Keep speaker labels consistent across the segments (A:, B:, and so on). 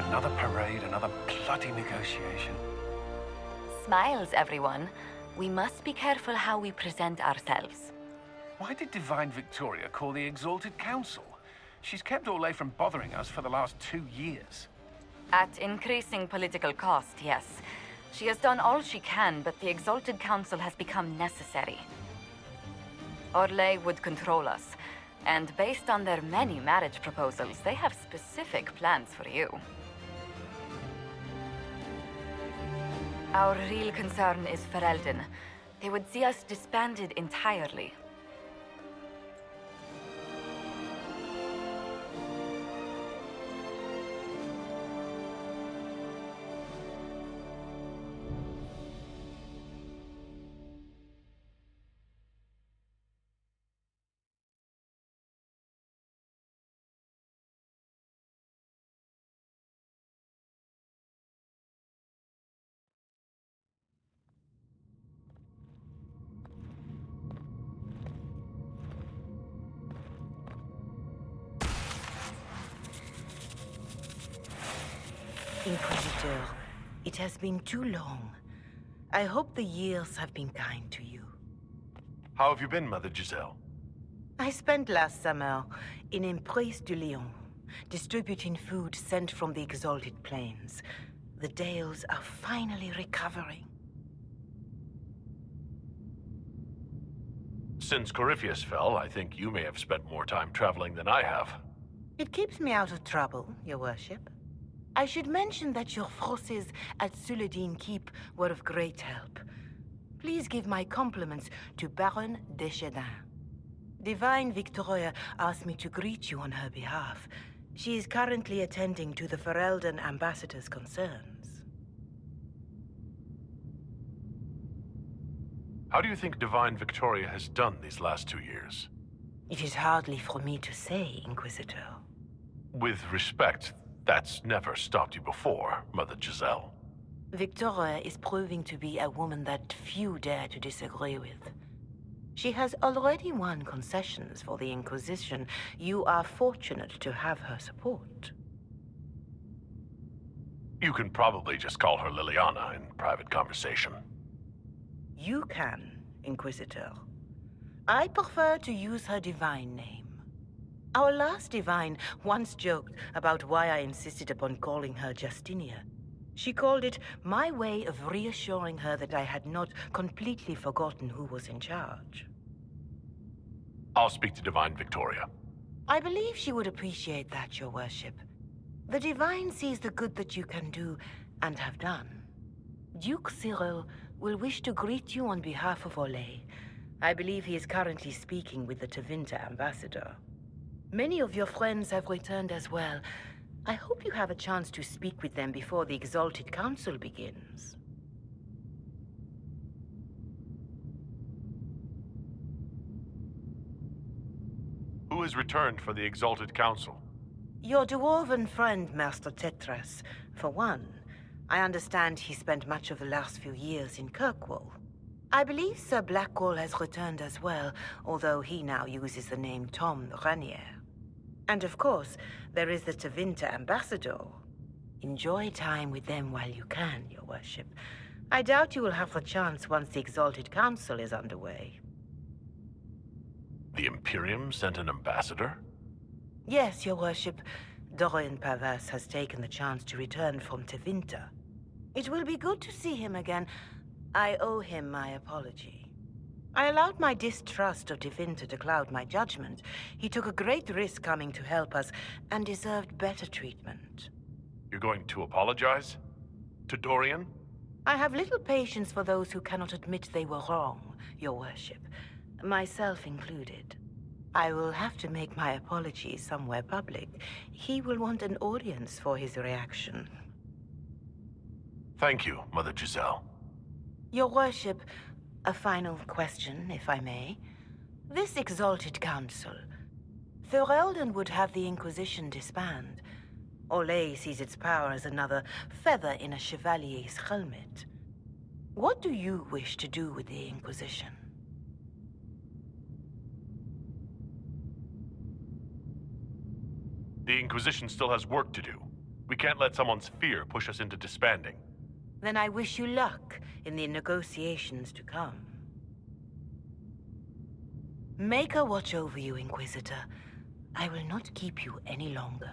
A: Another parade, another bloody negotiation.
B: Smiles, everyone. We must be careful how we present ourselves.
A: Why did Divine Victoria call the Exalted Council? She's kept Orlais from bothering us for the last 2 years.
B: At increasing political cost, yes. She has done all she can, but the Exalted Council has become necessary. Orlais would control us, and based on their many marriage proposals, they have specific plans for you. Our real concern is Ferelden. They would see us disbanded entirely.
C: Inquisitor, it has been too long. I hope the years have been kind to you.
D: How have you been, Mother Giselle?
C: I spent last summer in Emprise du Lion, distributing food sent from the Exalted Plains. The Dales are finally recovering.
D: Since Corypheus fell, I think you may have spent more time traveling than I have.
C: It keeps me out of trouble, Your Worship. I should mention that your forces at Suladin Keep were of great help. Please give my compliments to Baron Deschedin. Divine Victoria asked me to greet you on her behalf. She is currently attending to the Ferelden ambassador's concerns.
D: How do you think Divine Victoria has done these last 2 years?
C: It is hardly for me to say, Inquisitor.
D: With respect, that's never stopped you before, Mother Giselle.
C: Victoria is proving to be a woman that few dare to disagree with. She has already won concessions for the Inquisition. You are fortunate to have her support.
D: You can probably just call her Leliana in private conversation.
C: You can, Inquisitor. I prefer to use her divine name. Our last divine once joked about why I insisted upon calling her Justinia. She called it my way of reassuring her that I had not completely forgotten who was in charge.
D: I'll speak to Divine Victoria.
C: I believe she would appreciate that, Your Worship. The divine sees the good that you can do and have done. Duke Cyril will wish to greet you on behalf of Orlais. I believe he is currently speaking with the Tevinter ambassador. Many of your friends have returned as well. I hope you have a chance to speak with them before the Exalted Council begins.
D: Who has returned for the Exalted Council?
C: Your dwarven friend, Master Tetras, for one. I understand he spent much of the last few years in Kirkwall. I believe Sir Blackwall has returned as well, although he now uses the name Tom Ranier. And of course, there is the Tevinter ambassador. Enjoy time with them while you can, Your Worship. I doubt you will have the chance once the Exalted Council is underway.
D: The Imperium sent an ambassador?
C: Yes, Your Worship. Dorian Pavas has taken the chance to return from Tevinter. It will be good to see him again. I owe him my apology. I allowed my distrust of Tevinter to cloud my judgment. He took a great risk coming to help us, and deserved better treatment.
D: You're going to apologize? To Dorian?
C: I have little patience for those who cannot admit they were wrong, Your Worship. Myself included. I will have to make my apologies somewhere public. He will want an audience for his reaction.
D: Thank you, Mother Giselle.
C: Your Worship, a final question, if I may. This Exalted Council. Ferelden would have the Inquisition disband. Orlais sees its power as another feather in a chevalier's helmet. What do you wish to do with the Inquisition?
D: The Inquisition still has work to do. We can't let someone's fear push us into disbanding.
C: Then I wish you luck in the negotiations to come. Make a watch over you, Inquisitor. I will not keep you any longer.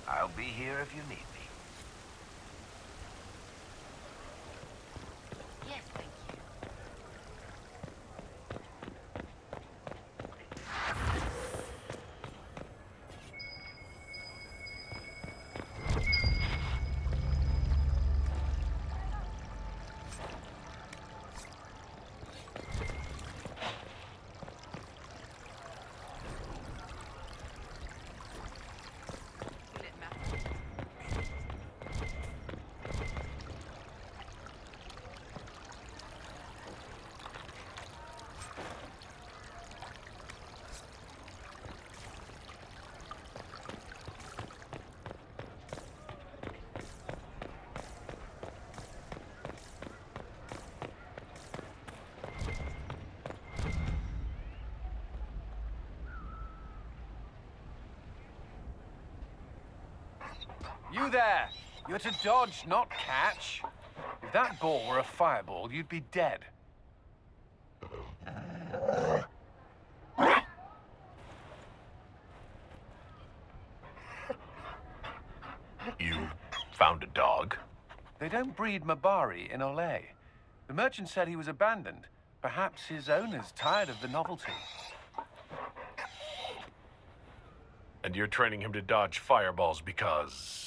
A: I'll be here if you need me.
B: Yes, thank you.
A: You there! You're to dodge, not catch. If that ball were a fireball, you'd be dead.
D: You found a dog?
A: They don't breed Mabari in Olay. The merchant said he was abandoned. Perhaps his owner's tired of the novelty.
D: And you're training him to dodge fireballs because...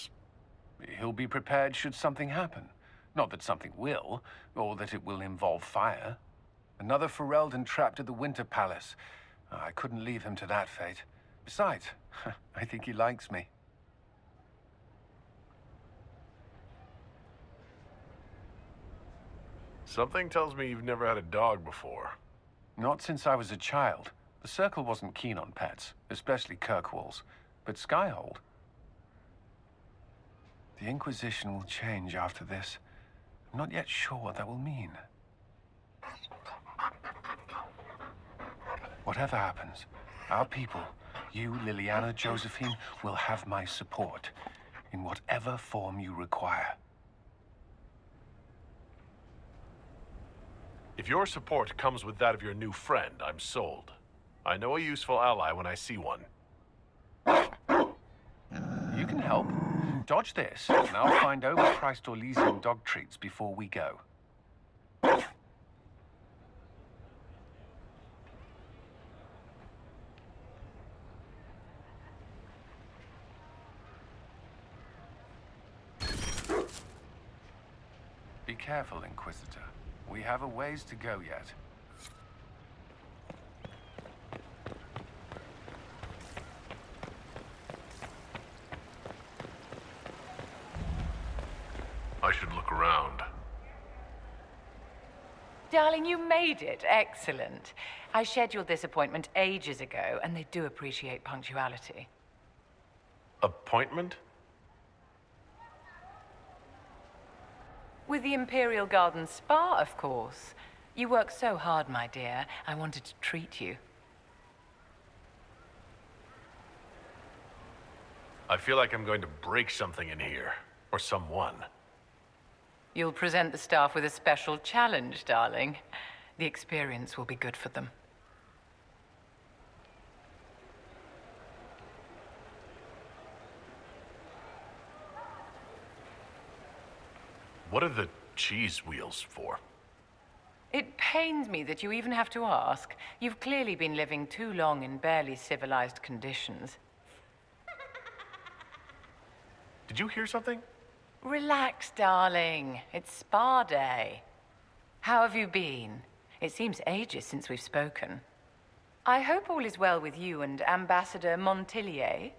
A: He'll be prepared should something happen. Not that something will, or that it will involve fire. Another Ferelden trapped at the Winter Palace. I couldn't leave him to that fate. Besides, I think he likes me.
D: Something tells me you've never had a dog before.
A: Not since I was a child. The Circle wasn't keen on pets, especially Kirkwalls. But Skyhold... The Inquisition will change after this. I'm not yet sure what that will mean. Whatever happens, our people, you, Leliana, Josephine, will have my support in whatever form you require.
D: If your support comes with that of your new friend, I'm sold. I know a useful ally when I see one.
A: You can help. Dodge this, and I'll find overpriced Orlesian dog treats before we go. Be careful, Inquisitor. We have a ways to go yet.
D: I should look around.
E: Darling, you made it. Excellent. I scheduled this appointment ages ago, and they do appreciate punctuality.
D: Appointment?
E: With the Imperial Garden Spa, of course. You work so hard, my dear. I wanted to treat you.
D: I feel like I'm going to break something in here. Or someone.
E: You'll present the staff with a special challenge, darling. The experience will be good for them.
D: What are the cheese wheels for?
E: It pains me that you even have to ask. You've clearly been living too long in barely civilized conditions.
D: Did you hear something?
E: Relax, darling. It's spa day. How have you been? It seems ages since we've spoken. I hope all is well with you and Ambassador Montillier.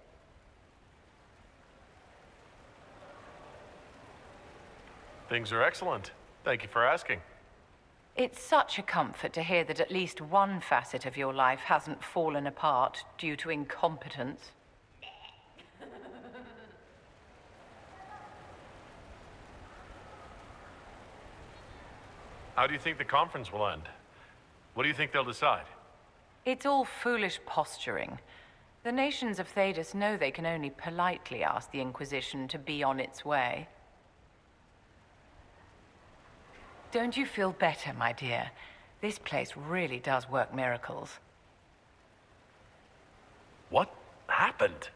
D: Things are excellent. Thank you for asking.
E: It's such a comfort to hear that at least one facet of your life hasn't fallen apart due to incompetence.
D: How do you think the conference will end? What do you think they'll decide?
E: It's all foolish posturing. The nations of Thedas know they can only politely ask the Inquisition to be on its way. Don't you feel better, my dear? This place really does work miracles.
D: What happened?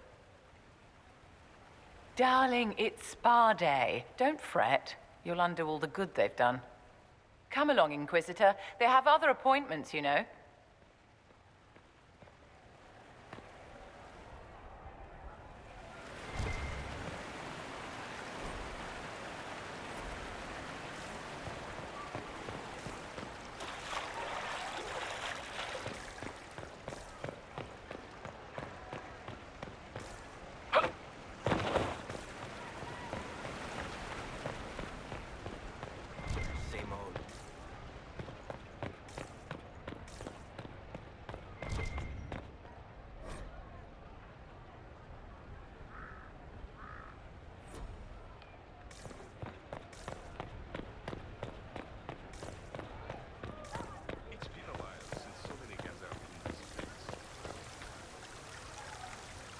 E: Darling, it's spa day. Don't fret. You'll undo all the good they've done. Come along, Inquisitor. They have other appointments, you know.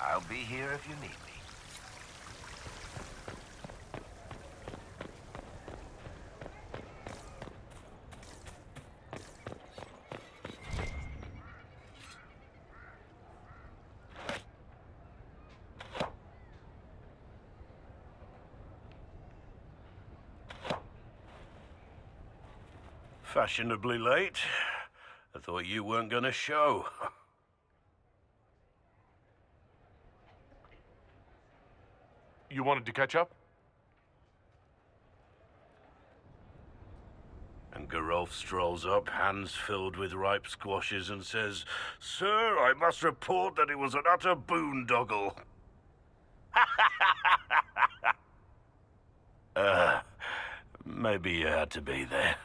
F: I'll be here if you need me.
G: Fashionably late. I thought you weren't gonna show.
D: You wanted to catch up?
G: And Geralf strolls up, hands filled with ripe squashes, and says, "Sir, I must report that it was an utter boondoggle." Maybe you had to be there.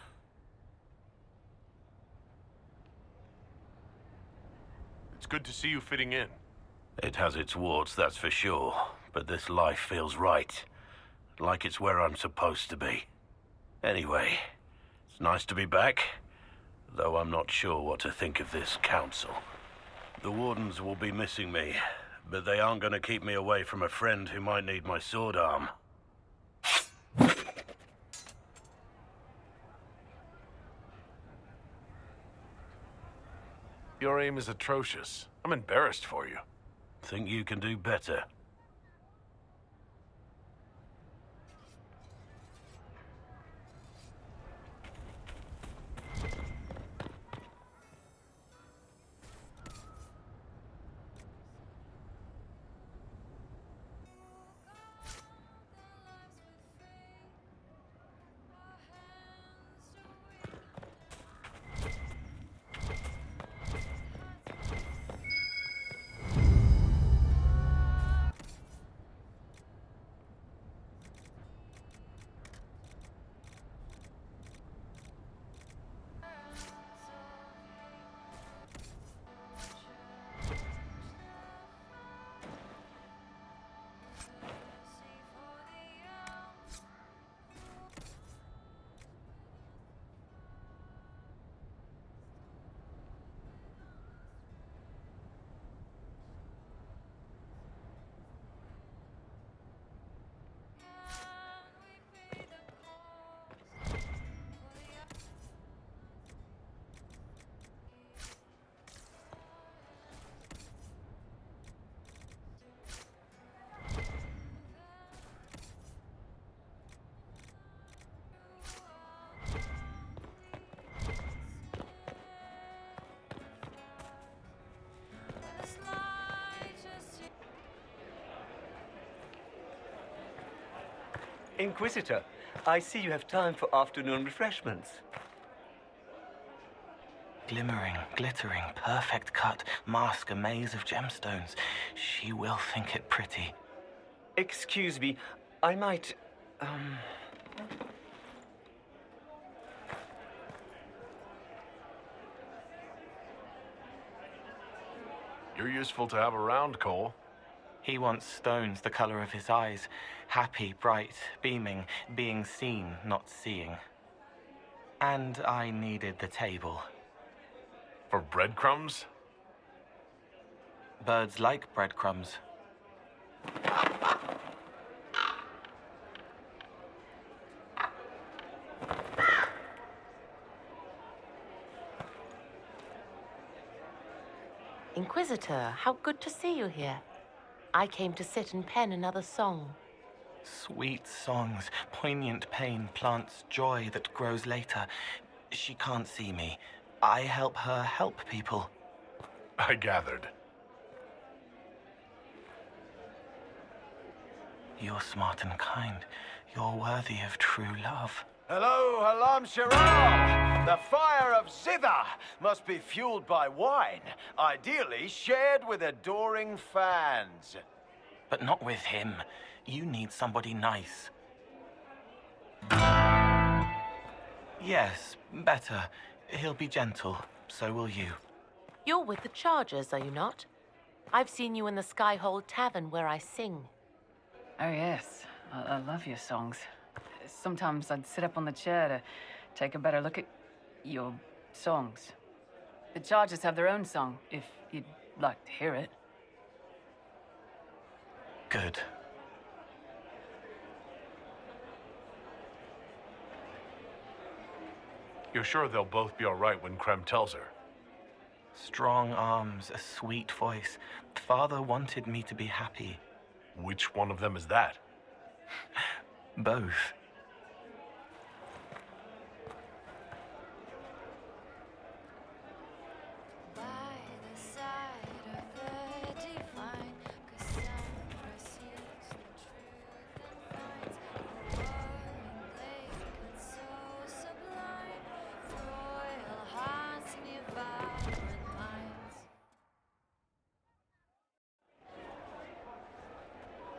D: It's good to see you fitting in.
G: It has its warts, that's for sure. But this life feels right. Like it's where I'm supposed to be. Anyway, it's nice to be back. Though I'm not sure what to think of this council. The Wardens will be missing me, but they aren't going to keep me away from a friend who might need my sword arm.
D: Your aim is atrocious. I'm embarrassed for you.
G: Think you can do better?
H: Inquisitor, I see you have time for afternoon refreshments.
I: Glimmering, glittering, perfect cut, mask a maze of gemstones. She will think it pretty.
H: Excuse me, I might,
D: You're useful to have around, Cole.
I: He wants stones the color of his eyes. Happy, bright, beaming, being seen, not seeing. And I needed the table.
D: For breadcrumbs?
I: Birds like breadcrumbs.
J: Inquisitor, how good to see you here. I came to sit and pen another song.
I: Sweet songs, poignant pain plants joy that grows later. She can't see me. I help her help people.
D: I gathered.
I: You're smart and kind. You're worthy of true love.
K: Hello, Halam Shirar! The fire of Zither must be fueled by wine, ideally shared with adoring fans.
I: But not with him. You need somebody nice. Yes, better. He'll be gentle. So will you.
J: You're with the Chargers, are you not? I've seen you in the Skyhold Tavern where I sing.
L: Oh, yes. I love your songs. Sometimes I'd sit up on the chair to take a better look at your songs. The Chargers have their own song, if you'd like to hear it.
I: Good.
D: You're sure they'll both be all right when Krem tells her?
I: Strong arms, a sweet voice. Father wanted me to be happy.
D: Which one of them is that?
I: Both.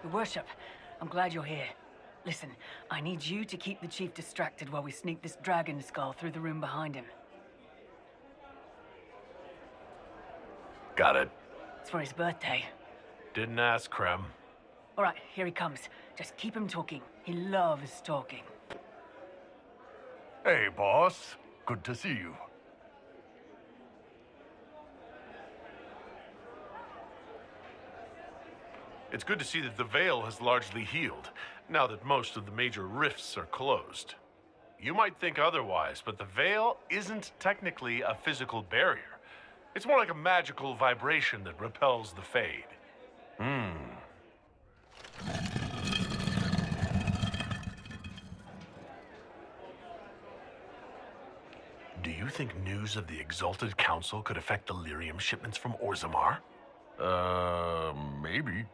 L: Your Worship, I'm glad you're here. Listen, I need you to keep the Chief distracted while we sneak this dragon skull through the room behind him.
D: Got it.
L: It's for his birthday.
D: Didn't ask, Krem.
L: All right, here he comes. Just keep him talking. He loves talking.
K: Hey, boss. Good to see you.
D: It's good to see that the veil has largely healed, now that most of the major rifts are closed. You might think otherwise, but the veil isn't technically a physical barrier. It's more like a magical vibration that repels the Fade. Do you think news of the Exalted Council could affect the lyrium shipments from Orzammar?
K: Maybe.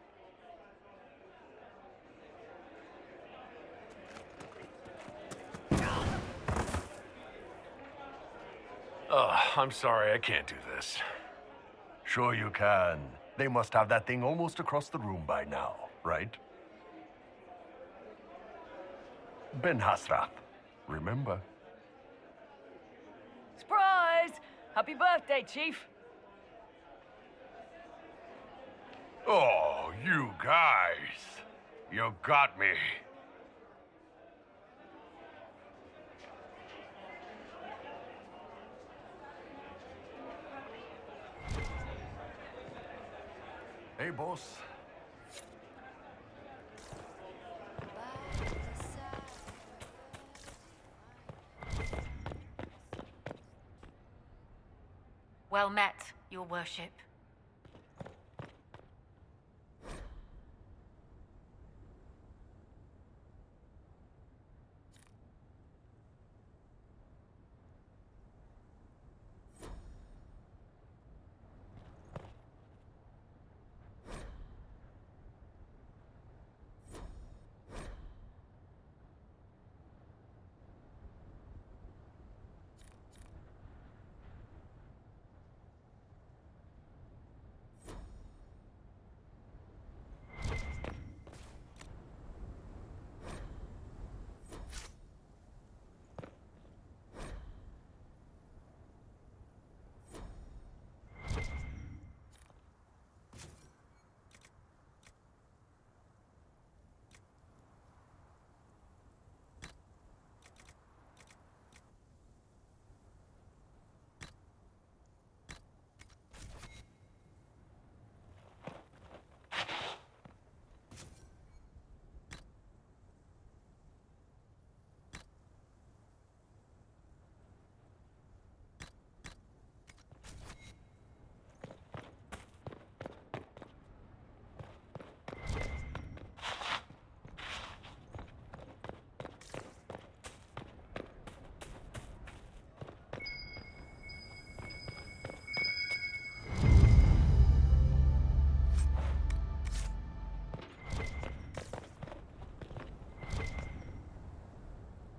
D: I'm sorry, I can't do this.
K: Sure you can. They must have that thing almost across the room by now, right? Ben Hasrath, remember?
L: Surprise! Happy birthday, Chief!
K: Oh, you guys. You got me. Hey, boss.
J: Well met, Your Worship.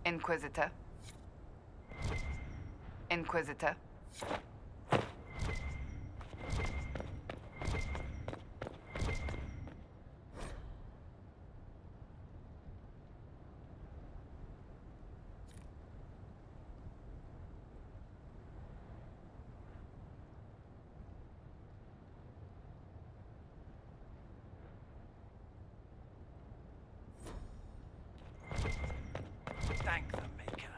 L: Inquisitor. Inquisitor.
F: Thank the Maker.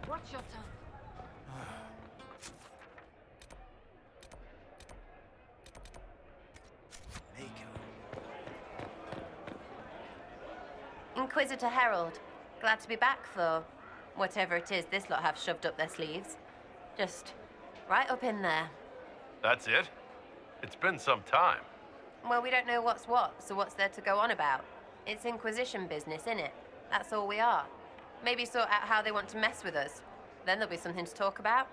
L: Watch your tongue.
M: Inquisitor Herald, glad to be back for whatever it is this lot have shoved up their sleeves. Just right up in there.
D: That's it? It's been some time.
M: Well, we don't know what's what, so what's there to go on about? It's Inquisition business, innit? That's all we are. Maybe sort out how they want to mess with us. Then there'll be something to talk about.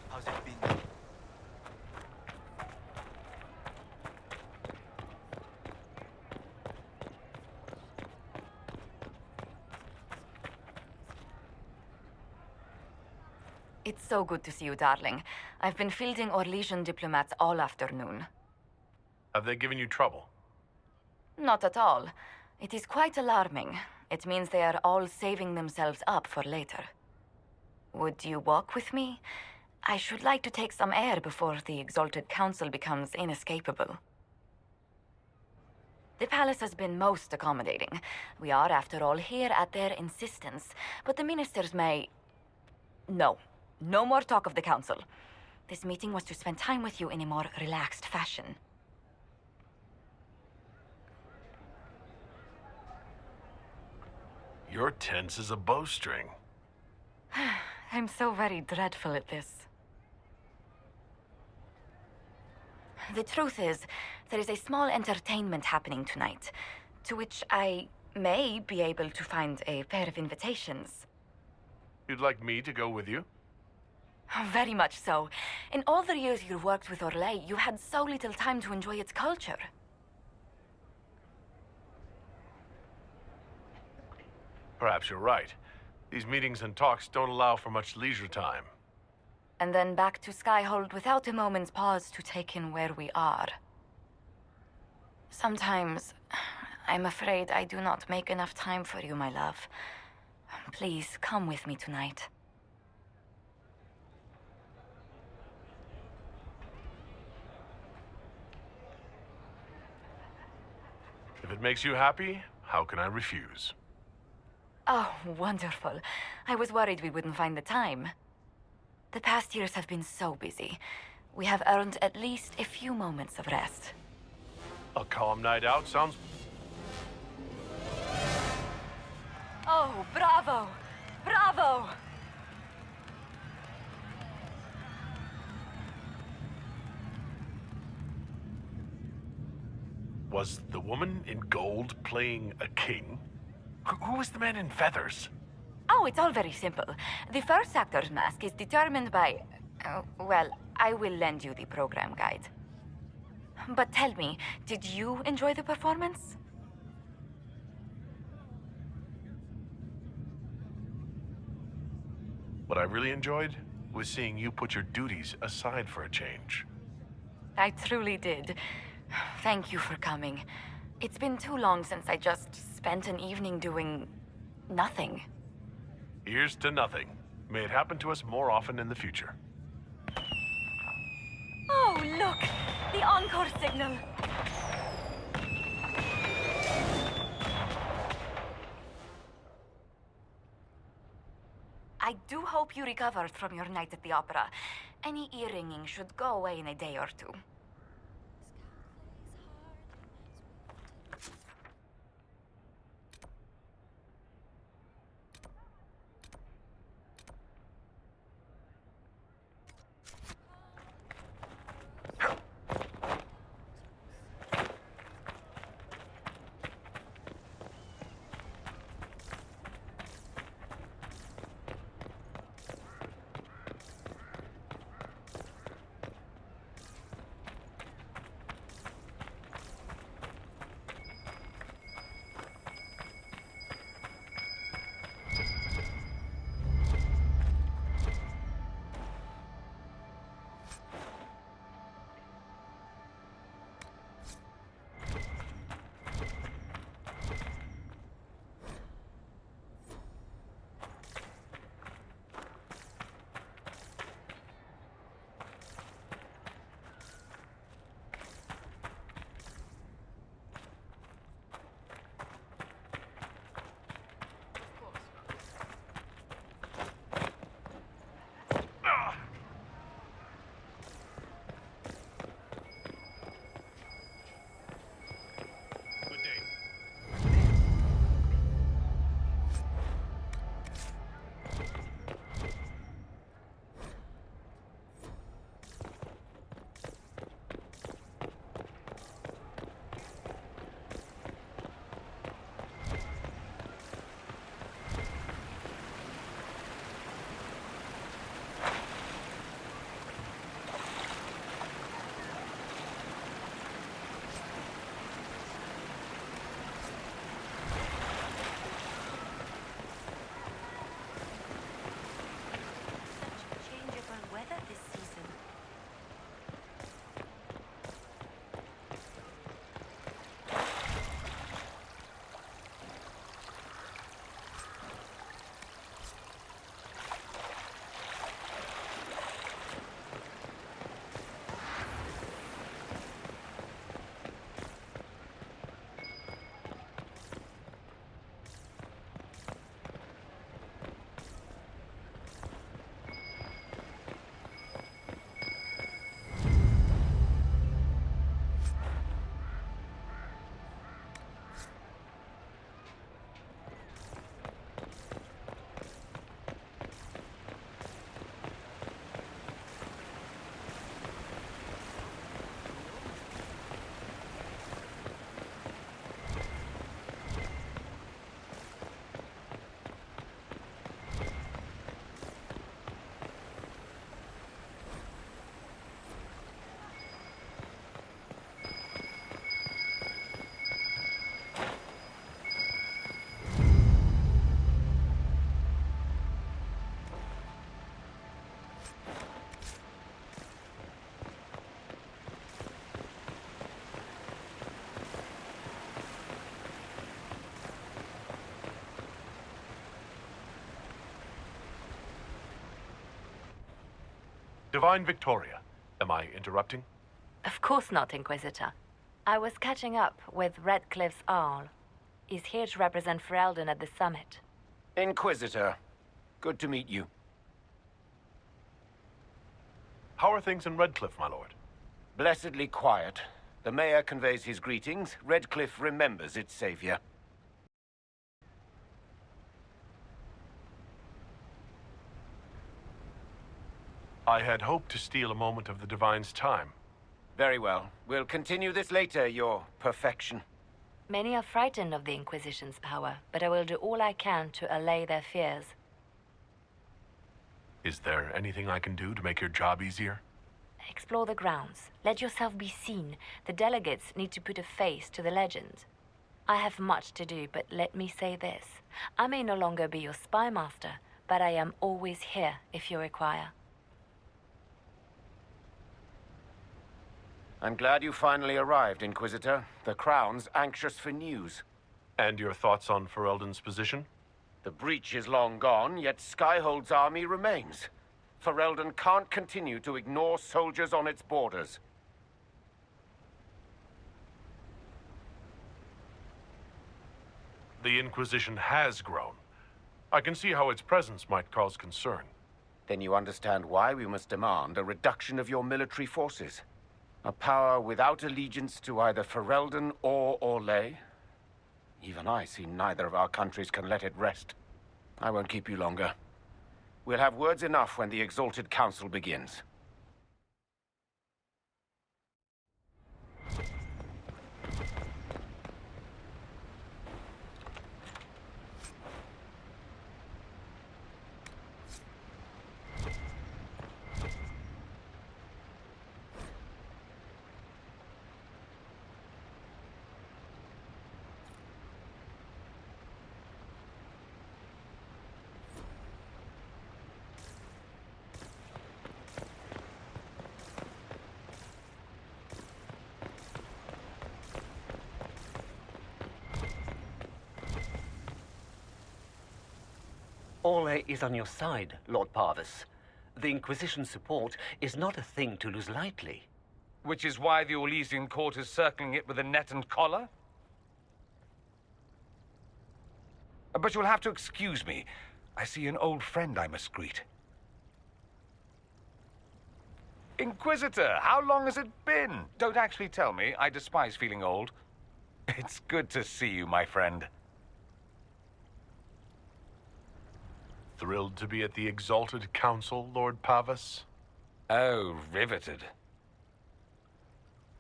F: How's it been?
B: It's so good to see you, darling. I've been fielding Orlesian diplomats all afternoon.
D: Have they given you trouble?
B: Not at all. It is quite alarming. It means they are all saving themselves up for later. Would you walk with me? I should like to take some air before the Exalted Council becomes inescapable. The palace has been most accommodating. We are, after all, here at their insistence, but the ministers may... No. No more talk of the council. This meeting was to spend time with you in a more relaxed fashion.
D: You're tense as a bowstring.
B: I'm so very dreadful at this. The truth is, there is a small entertainment happening tonight, to which I may be able to find a pair of invitations.
D: You'd like me to go with you?
B: Very much so. In all the years you worked with Orlais, you had so little time to enjoy its culture.
D: Perhaps you're right. These meetings and talks don't allow for much leisure time.
B: And then back to Skyhold without a moment's pause to take in where we are. Sometimes, I'm afraid I do not make enough time for you, my love. Please, come with me tonight.
D: If it makes you happy, how can I refuse?
B: Oh, wonderful. I was worried we wouldn't find the time. The past years have been so busy. We have earned at least a few moments of rest.
D: A calm night out sounds...
B: Oh, bravo! Bravo!
D: Was the woman in gold playing a king? Who was the man in feathers?
B: Oh, it's all very simple. The first actor's mask is determined by... well, I will lend you the program guide. But tell me, did you enjoy the performance?
D: What I really enjoyed was seeing you put your duties aside for a change.
B: I truly did. Thank you for coming. It's been too long since I just spent an evening doing nothing.
D: Here's to nothing. May it happen to us more often in the future.
B: Oh, look! The encore signal! I do hope you recovered from your night at the opera. Any ear-ringing should go away in a day or two.
D: Divine Victoria, am I interrupting?
N: Of course not, Inquisitor. I was catching up with Redcliffe's Arl. He's here to represent Ferelden at the summit.
K: Inquisitor, good to meet you.
D: How are things in Redcliffe, my lord?
K: Blessedly quiet. The mayor conveys his greetings. Redcliffe remembers its savior.
D: I had hoped to steal a moment of the Divine's time.
K: Very well. We'll continue this later, your perfection.
N: Many are frightened of the Inquisition's power, but I will do all I can to allay their fears.
D: Is there anything I can do to make your job easier?
N: Explore the grounds. Let yourself be seen. The delegates need to put a face to the legend. I have much to do, but let me say this. I may no longer be your spy master, but I am always here if you require.
K: I'm glad you finally arrived, Inquisitor. The Crown's anxious for news.
D: And your thoughts on Ferelden's position?
K: The breach is long gone, yet Skyhold's army remains. Ferelden can't continue to ignore soldiers on its borders.
D: The Inquisition has grown. I can see how its presence might cause concern.
K: Then you understand why we must demand a reduction of your military forces. A power without allegiance to either Ferelden or Orlais. Even I see neither of our countries can let it rest. I won't keep you longer. We'll have words enough when the Exalted Council begins.
H: Orlais is on your side, Lord Parvis. The Inquisition's support is not a thing to lose lightly.
O: Which is why the Orlesian court is circling it with a net and collar? But you'll have to excuse me. I see an old friend I must greet. Inquisitor, how long has it been? Don't actually tell me. I despise feeling old. It's good to see you, my friend.
D: Thrilled to be at the Exalted Council, Lord Parvis?
O: Oh, riveted.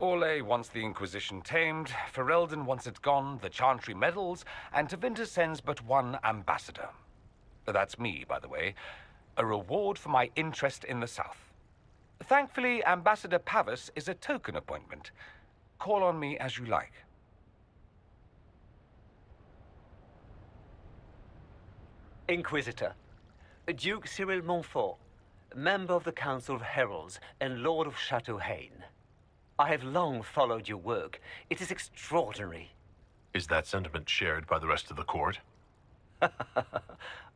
O: Orlais wants the Inquisition tamed, Ferelden wants it gone, the Chantry meddles, and Tevinter sends but one ambassador. That's me, by the way. A reward for my interest in the South. Thankfully, Ambassador Parvis is a token appointment. Call on me as you like.
H: Inquisitor, Duke Cyril Montfort, member of the Council of Heralds and Lord of Chateau Haine. I have long followed your work. It is extraordinary.
D: Is that sentiment shared by the rest of the court?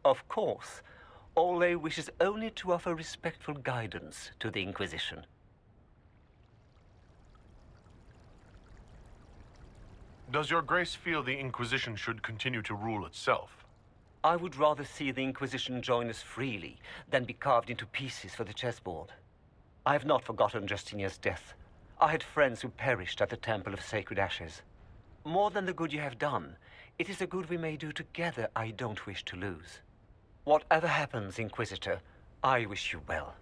H: Of course. Orlais wishes only to offer respectful guidance to the Inquisition.
D: Does your grace feel the Inquisition should continue to rule itself?
H: I would rather see the Inquisition join us freely than be carved into pieces for the chessboard. I have not forgotten Justinian's death. I had friends who perished at the Temple of Sacred Ashes. More than the good you have done, it is a good we may do together I don't wish to lose. Whatever happens, Inquisitor, I wish you well.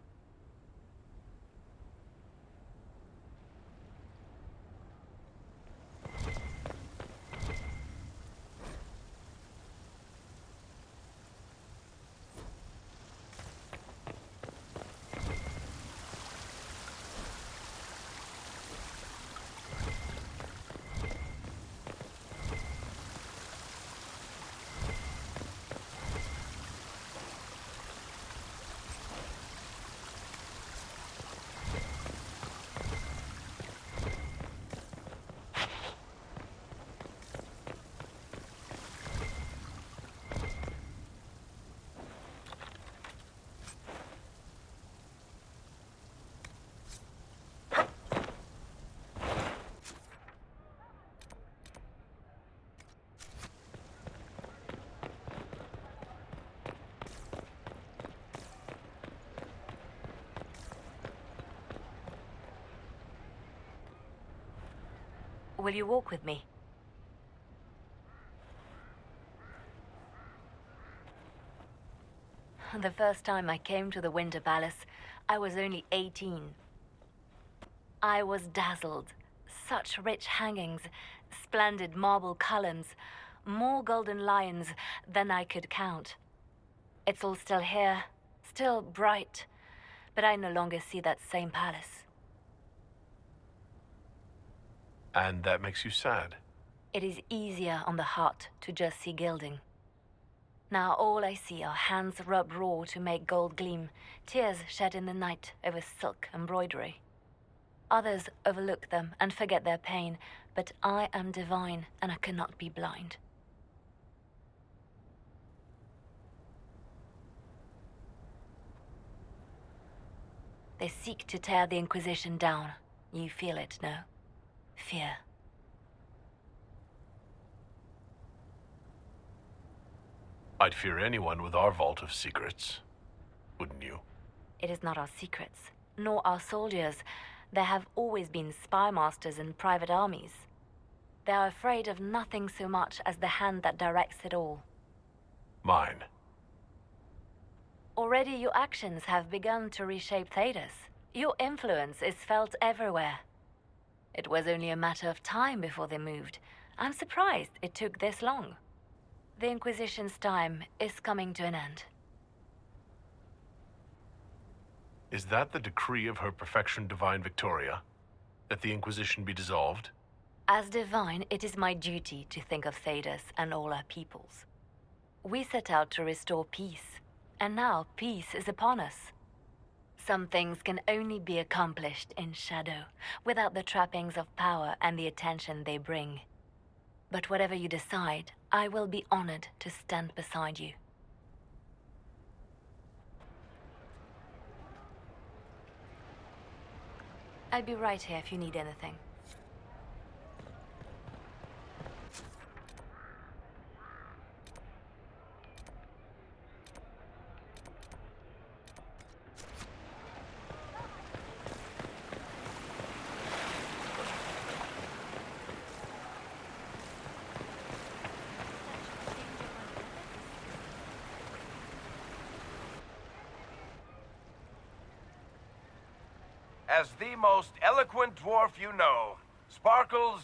N: Will you walk with me? The first time I came to the Winter Palace, I was only 18. I was dazzled. Such rich hangings, splendid marble columns, more golden lions than I could count. It's all still here, still bright, but I no longer see that same palace.
D: And that makes you sad.
N: It is easier on the heart to just see gilding. Now all I see are hands rubbed raw to make gold gleam, tears shed in the night over silk embroidery. Others overlook them and forget their pain, but I am divine and I cannot be blind. They seek to tear the Inquisition down. You feel it, no? Fear.
D: I'd fear anyone with our vault of secrets. Wouldn't you?
N: It is not our secrets, nor our soldiers. There have always been spy masters and private armies. They are afraid of nothing so much as the hand that directs it all.
D: Mine.
N: Already your actions have begun to reshape Thedas. Your influence is felt everywhere. It was only a matter of time before they moved. I'm surprised it took this long. The Inquisition's time is coming to an end.
D: Is that the decree of Her Perfection Divine Victoria? That the Inquisition be dissolved?
N: As divine, it is my duty to think of Thedas and all our peoples. We set out to restore peace, and now peace is upon us. Some things can only be accomplished in shadow, without the trappings of power and the attention they bring. But whatever you decide, I will be honored to stand beside you. I'll be right here if you need anything.
P: As the most eloquent dwarf you know, Sparkles...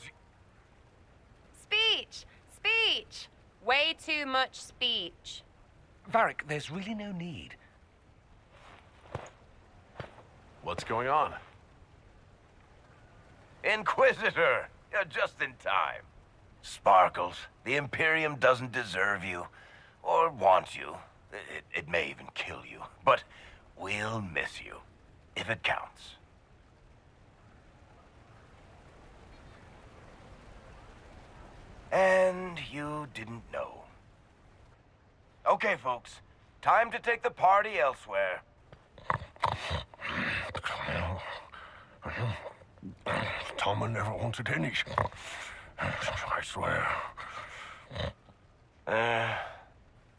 M: Speech! Speech! Way too much speech.
O: Varric, there's really no need.
D: What's going on?
P: Inquisitor! You're just in time. Sparkles, the Imperium doesn't deserve you. Or want you. It may even kill you. But we'll miss you. If it counts. And you didn't know. Okay, folks. Time to take the party elsewhere.
G: Toma never wanted any. I swear.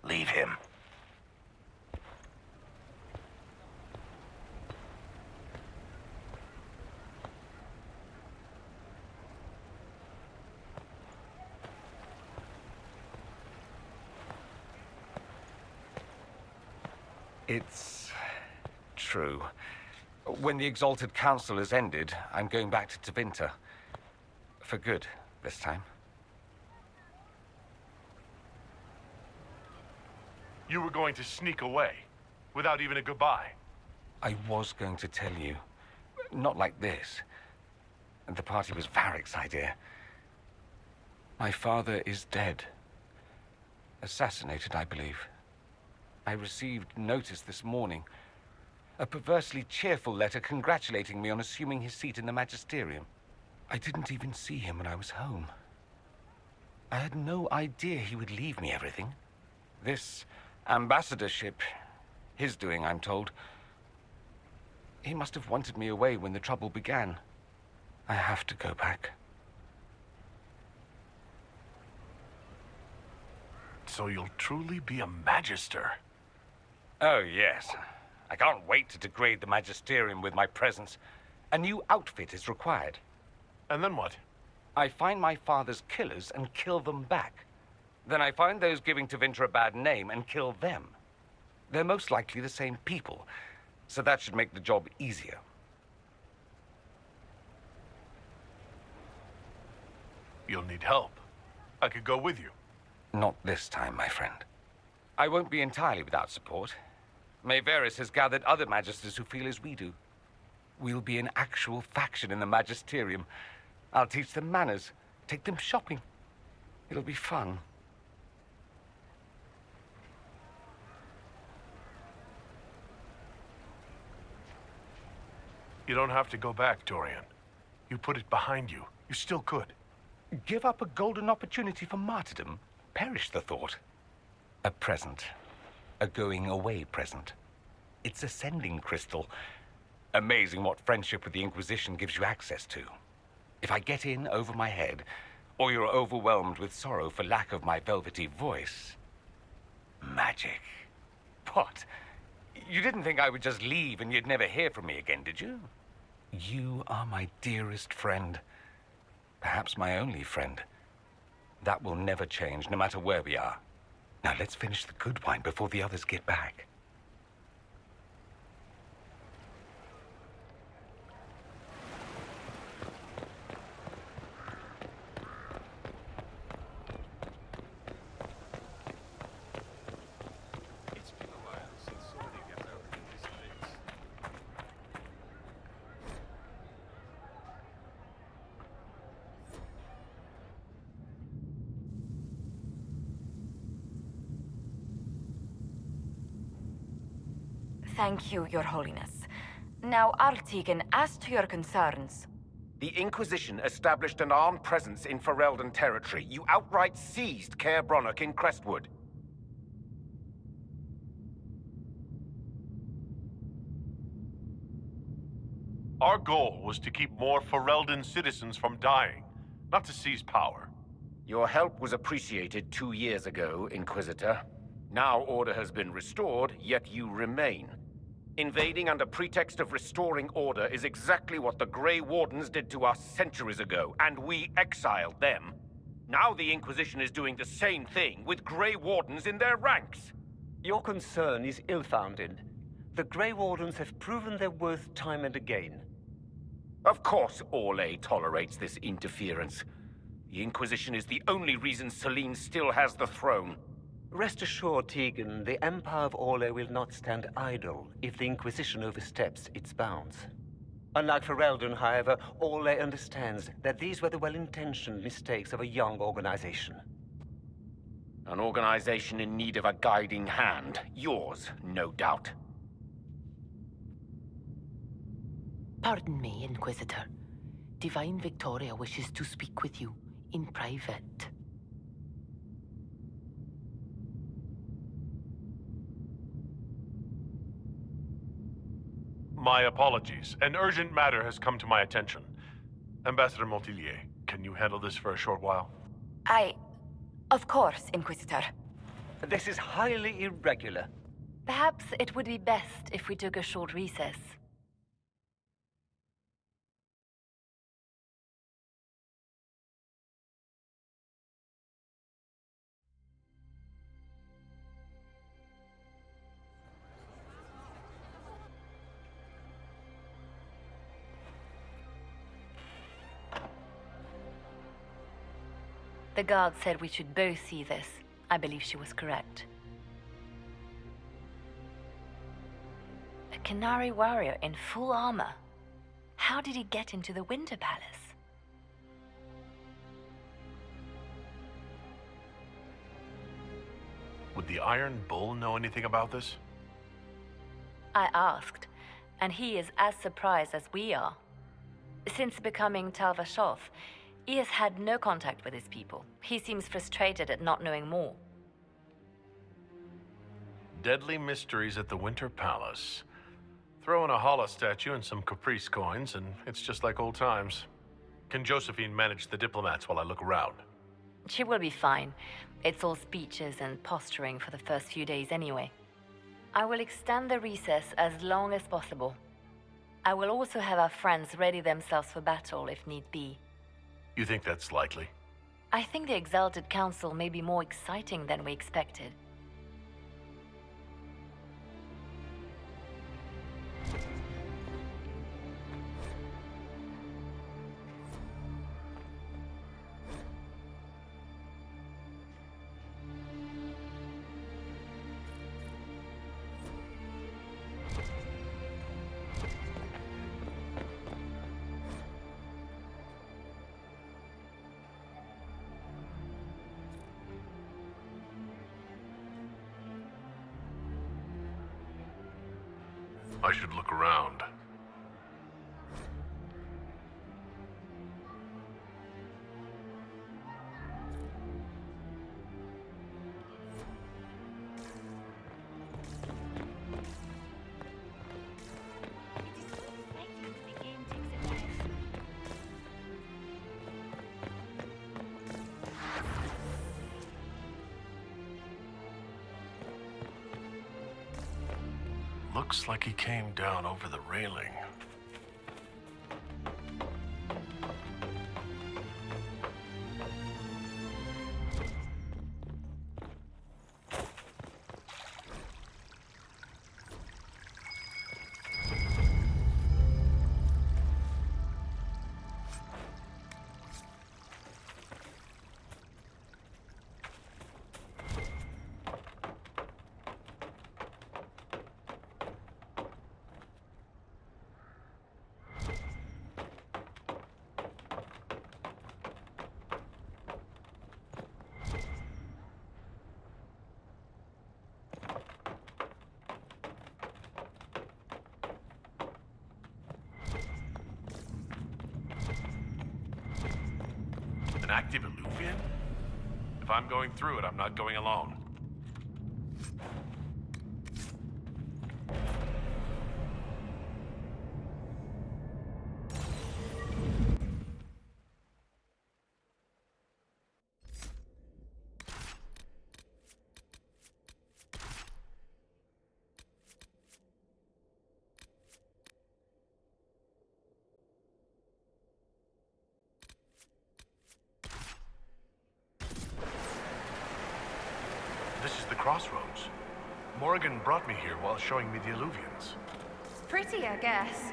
P: Leave him.
O: It's true. When the Exalted Council has ended, I'm going back to Tevinter. For good, this time.
D: You were going to sneak away, without even a goodbye.
O: I was going to tell you. Not like this. The party was Varric's idea. My father is dead. Assassinated, I believe. I received notice this morning. A perversely cheerful letter congratulating me on assuming his seat in the magisterium. I didn't even see him when I was home. I had no idea he would leave me everything. This ambassadorship, his doing, I'm told. He must have wanted me away when the trouble began. I have to go back.
D: So you'll truly be a magister?
O: Oh, yes. I can't wait to degrade the magisterium with my presence. A new outfit is required.
D: And then what?
O: I find my father's killers and kill them back. Then I find those giving Tevinter a bad name and kill them. They're most likely the same people, so that should make the job easier.
D: You'll need help. I could go with you.
O: Not this time, my friend. I won't be entirely without support. Mayveris has gathered other magisters who feel as we do. We'll be an actual faction in the magisterium. I'll teach them manners, take them shopping. It'll be fun.
D: You don't have to go back, Dorian. You put it behind you. You still could.
O: Give up a golden opportunity for martyrdom? Perish the thought. A present. A going-away present. It's a sending crystal. Amazing what friendship with the Inquisition gives you access to. If I get in over my head, or you're overwhelmed with sorrow for lack of my velvety voice... Magic. What? You didn't think I would just leave and you'd never hear from me again, did you? You are my dearest friend. Perhaps my only friend. That will never change, no matter where we are. Now let's finish the good wine before the others get back.
B: Thank you, Your Holiness. Now, Artigan, as to your concerns...
K: The Inquisition established an armed presence in Ferelden territory. You outright seized Caer Bronach in Crestwood.
D: Our goal was to keep more Ferelden citizens from dying, not to seize power.
K: Your help was appreciated 2 years ago, Inquisitor. Now order has been restored, yet you remain. Invading under pretext of restoring order is exactly what the Grey Wardens did to us centuries ago, and we exiled them. Now the Inquisition is doing the same thing with Grey Wardens in their ranks.
H: Your concern is ill-founded. The Grey Wardens have proven their worth time and again.
K: Of course Orlais tolerates this interference. The Inquisition is the only reason Selene still has the throne.
H: Rest assured, Tegan, the Empire of Orlais will not stand idle if the Inquisition oversteps its bounds. Unlike Ferelden, however, Orlais understands that these were the well-intentioned mistakes of a young organization.
K: An organization in need of a guiding hand. Yours, no doubt.
J: Pardon me, Inquisitor. Divine Victoria wishes to speak with you in private.
D: My apologies. An urgent matter has come to my attention. Ambassador Montillier, can you handle this for a short while?
B: Of course, Inquisitor.
H: This is highly irregular.
N: Perhaps it would be best if we took a short recess. The guard said we should both see this. I believe she was correct. A Canary warrior in full armor. How did he get into the Winter Palace?
D: Would the Iron Bull know anything about this?
N: I asked, and he is as surprised as we are. Since becoming Tal Vashoth, he has had no contact with his people. He seems frustrated at not knowing more.
D: Deadly mysteries at the Winter Palace. Throw in a Hala statue and some Caprice coins, and it's just like old times. Can Josephine manage the diplomats while I look around?
N: She will be fine. It's all speeches and posturing for the first few days anyway. I will extend the recess as long as possible. I will also have our friends ready themselves for battle if need be.
D: You think that's likely?
N: I think the Exalted Council may be more exciting than we expected.
D: I should look around. Looks like he came down over the railing. An active Illuvian? If I'm going through it, I'm not going alone. This is the crossroads. Morrigan brought me here while showing me the Illuvians.
M: Pretty, I guess.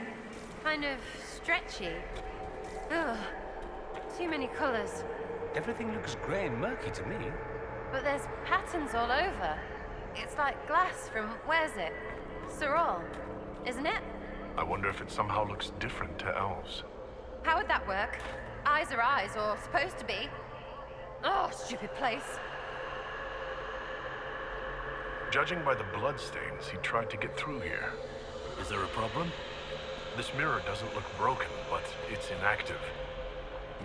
M: Kind of stretchy. Ugh. Too many colors.
O: Everything looks grey and murky to me.
M: But there's patterns all over. It's like glass from, where's it? Sorol, isn't it?
D: I wonder if it somehow looks different to elves.
M: How would that work? Eyes are eyes, or supposed to be. Oh, stupid place.
D: Judging by the bloodstains, he tried to get through here.
G: Is there a problem?
D: This mirror doesn't look broken, but it's inactive.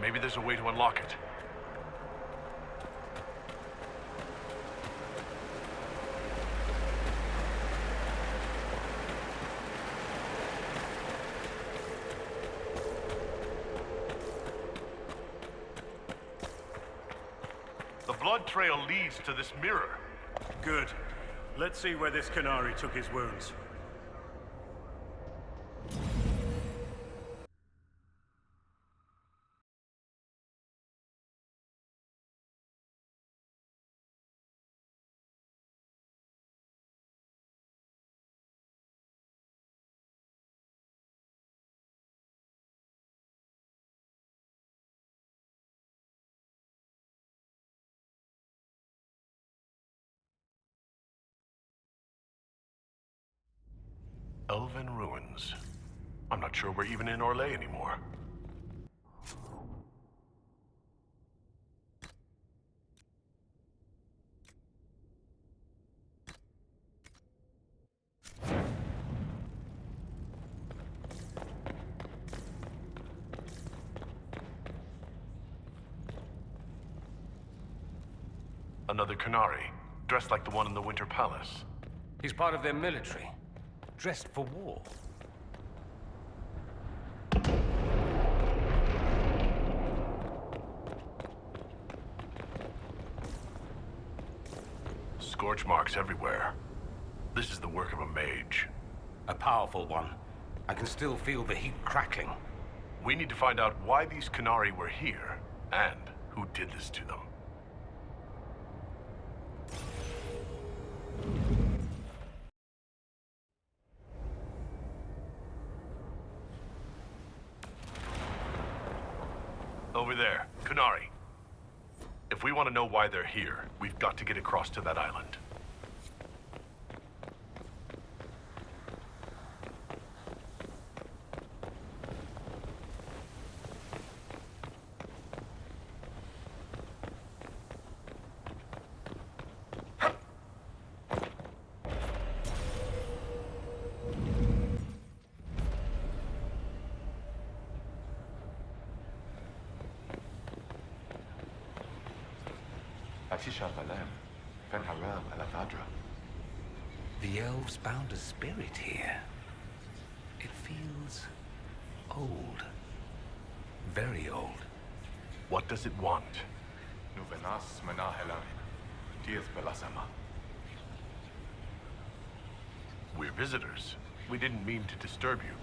D: Maybe there's a way to unlock it. The blood trail leads to this mirror.
Q: Good. Let's see where this Canary took his wounds.
D: Elven ruins. I'm not sure we're even in Orlais anymore. Another Canary, dressed like the one in the Winter Palace.
O: He's part of their military, dressed for war.
D: Scorch marks everywhere. This is the work of a mage.
O: A powerful one. I can still feel the heat crackling.
D: We need to find out why these Canary were here, and who did this to them. Over there, Canary. If we want to know why they're here, we've got to get across to that island.
O: The elves bound a spirit here. It feels old. Very old.
D: What does it want? We're visitors. We didn't mean to disturb you.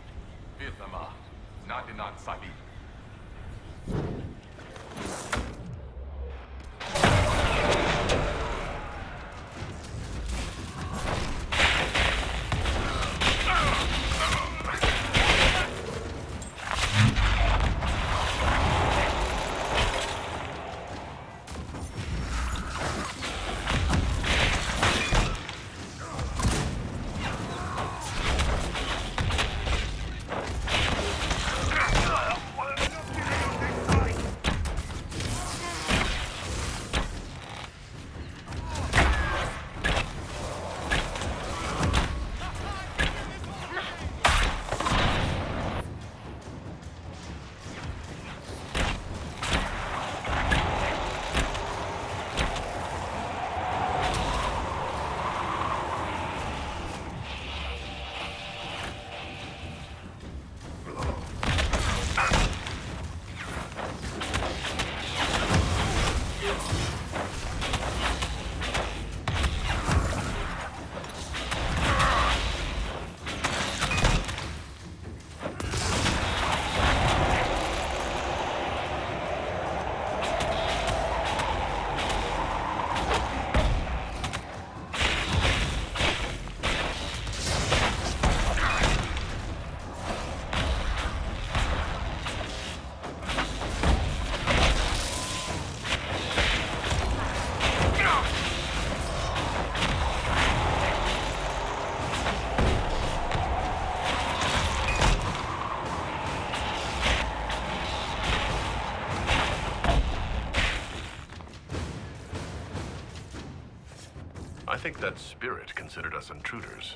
D: I think that spirit considered us intruders.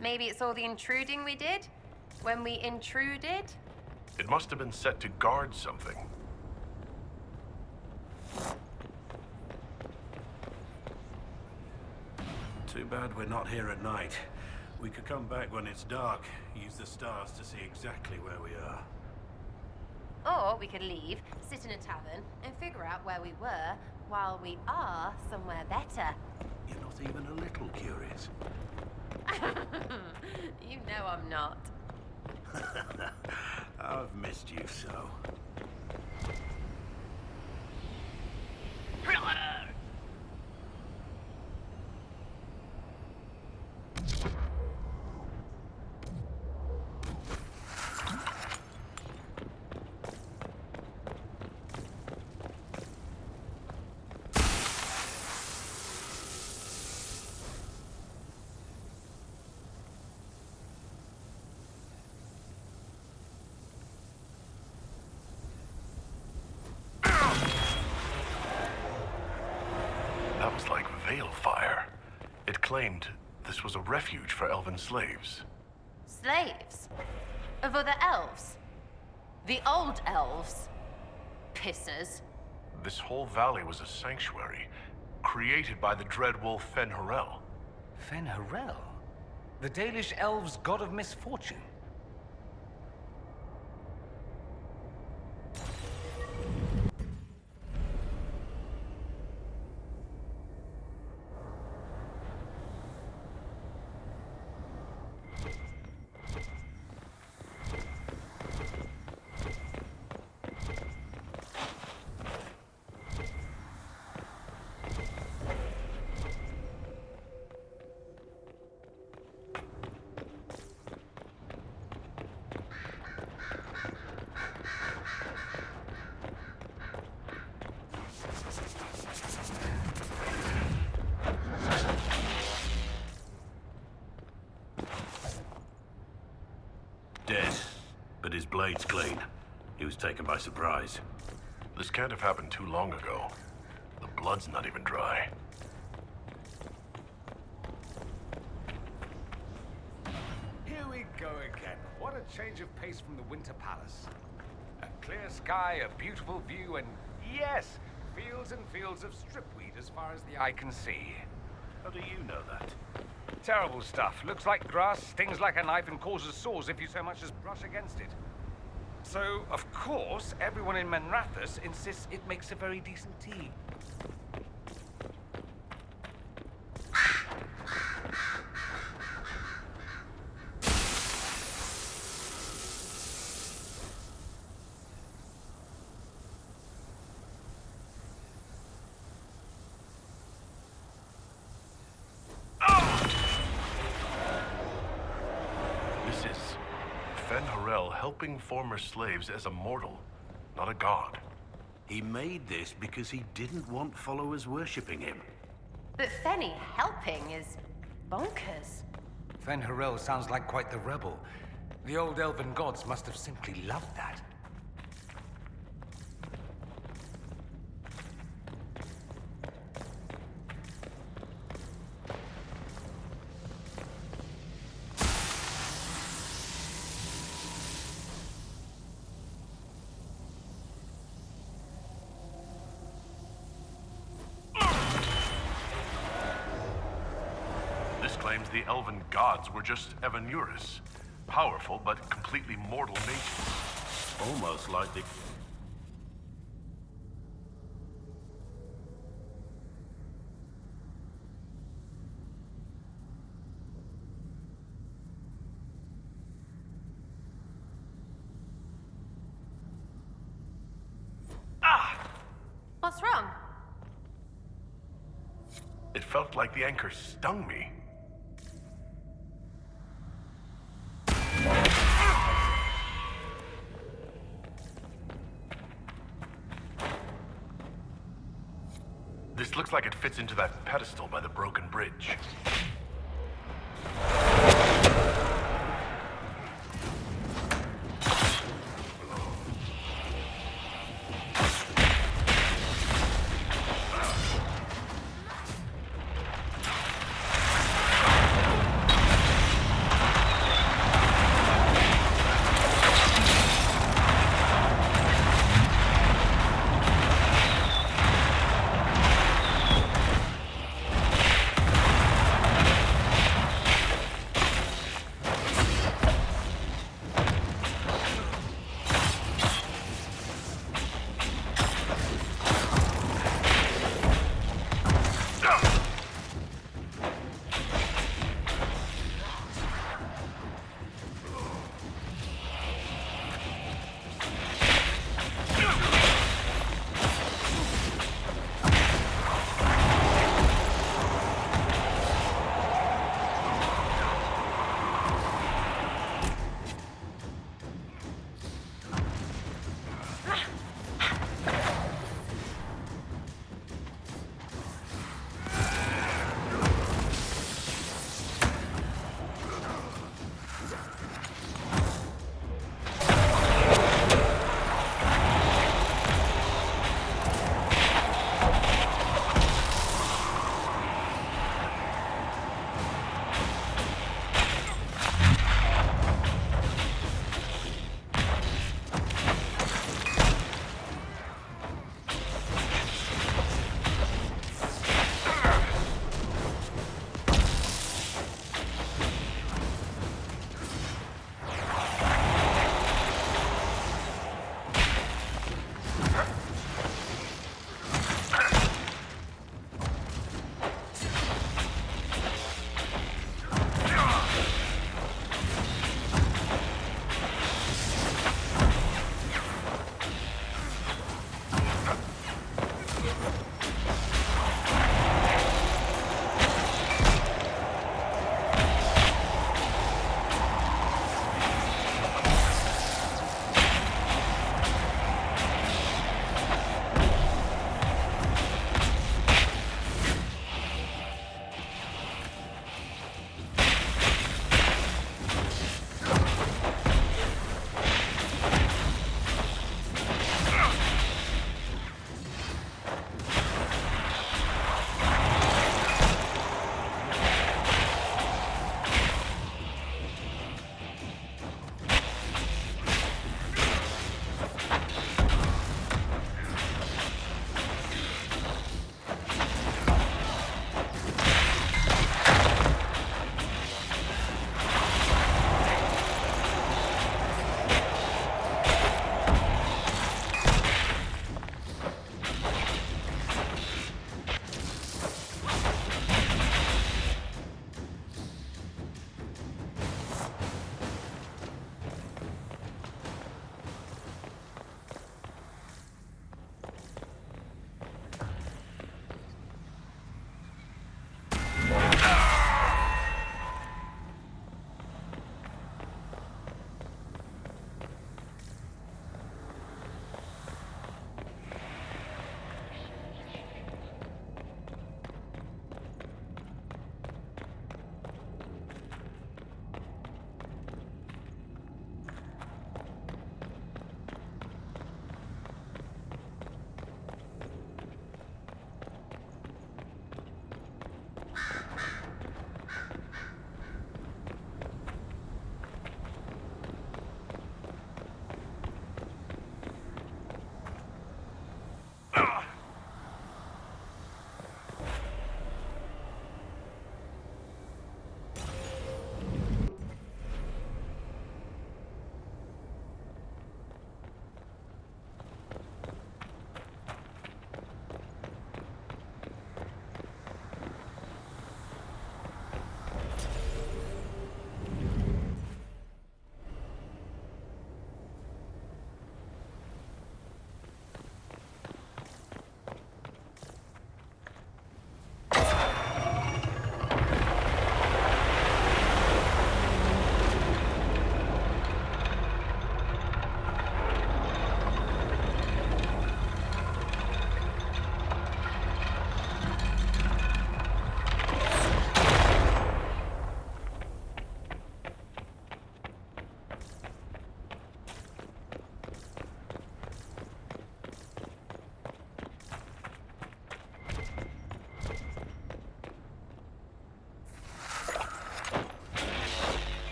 M: Maybe it's all the intruding we did? When we intruded?
D: It must have been set to guard something.
R: Too bad we're not here at night. We could come back when it's dark, use the stars to see exactly where we are.
M: Or we could leave, sit in a tavern, and figure out where we were while we are somewhere better.
R: You're not even a little curious.
M: You know I'm not.
R: I've missed you so.
D: That was like veil fire. It claimed this was a refuge for elven slaves.
M: Slaves? Of other elves? The old elves? Pissers.
D: This whole valley was a sanctuary, created by the dread wolf Fen'Harel.
O: Fen'Harel? The Dalish elves' god of misfortune.
G: Dead, but his blade's clean. He was taken by surprise.
D: This can't have happened too long ago. The blood's not even dry.
O: Here we go again. What a change of pace from the Winter Palace. A clear sky, a beautiful view, and yes, fields and fields of stripweed as far as the eye can see.
D: How do you know that?
O: Terrible stuff. Looks like grass, stings like a knife, and causes sores if you so much as brush against it. So, of course, everyone in Manrathus insists it makes a very decent tea.
D: Helping former slaves as a mortal, not a god.
R: He made this because he didn't want followers worshipping him.
M: But Fenny helping is bonkers.
O: Fen Harel sounds like quite the rebel. The old elven gods must have simply loved that.
D: Claims the elven gods were just Evanuris. Powerful, but completely mortal nations.
R: Almost like the...
M: What's wrong?
D: It felt like the anchor stung me. This looks like it fits into that pedestal by the broken bridge.